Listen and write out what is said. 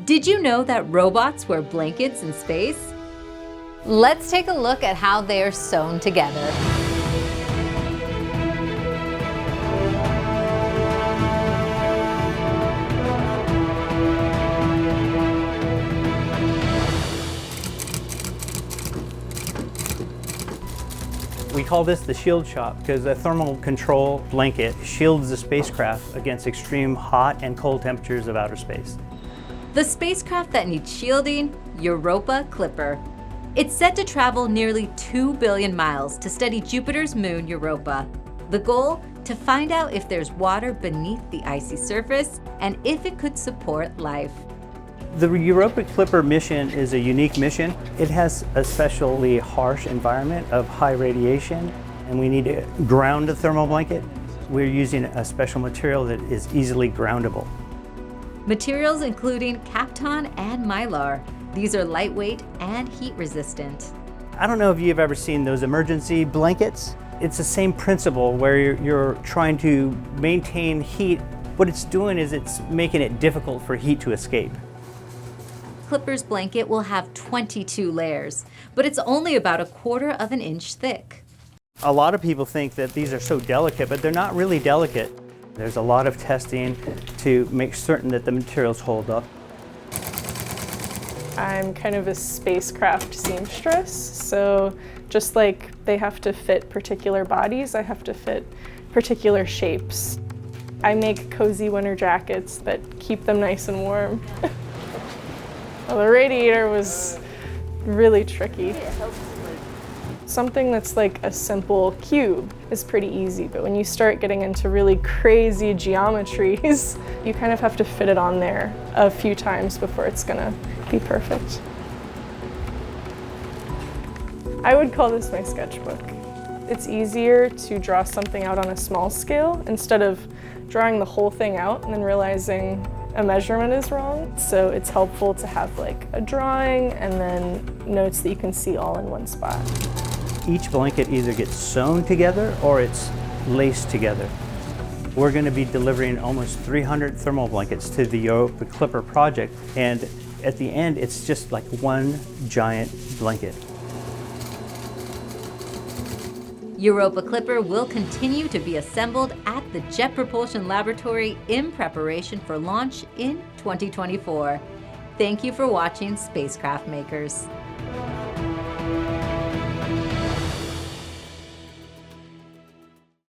Did you know that robots wear blankets in space? Let's take a look at how they are sewn together. We call this the shield shop because a thermal control blanket shields the spacecraft against extreme hot and cold temperatures of outer space. The spacecraft that needs shielding, Europa Clipper. It's set to travel nearly 2 billion miles to study Jupiter's moon, Europa. The goal? To find out if there's water beneath the icy surface and if it could support life. The Europa Clipper mission is a unique mission. It has a especially harsh environment of high radiation, and we need to ground the thermal blanket. We're using a special material that is easily groundable. Materials including Kapton and Mylar. These are lightweight and heat resistant. I don't know if you've ever seen those emergency blankets. It's the same principle where you're trying to maintain heat. What it's doing is it's making it difficult for heat to escape. Clipper's blanket will have 22 layers, but it's only about 1/4 of an inch thick. A lot of people think that these are so delicate, but they're not really delicate. There's a lot of testing to make certain that the materials hold up. I'm kind of a spacecraft seamstress, so just like they have to fit particular bodies, I have to fit particular shapes. I make cozy winter jackets that keep them nice and warm. Well, the radiator was really tricky. Something that's like a simple cube is pretty easy, but when you start getting into really crazy geometries, you kind of have to fit it on there a few times before it's gonna be perfect. I would call this my sketchbook. It's easier to draw something out on a small scale instead of drawing the whole thing out and then realizing a measurement is wrong. So it's helpful to have like a drawing and then notes that you can see all in one spot. Each blanket either gets sewn together or it's laced together. We're going to be delivering almost 300 thermal blankets to the Europa Clipper project, and at the end it's just like one giant blanket. Europa Clipper will continue to be assembled at the Jet Propulsion Laboratory in preparation for launch in 2024. Thank you for watching Spacecraft Makers.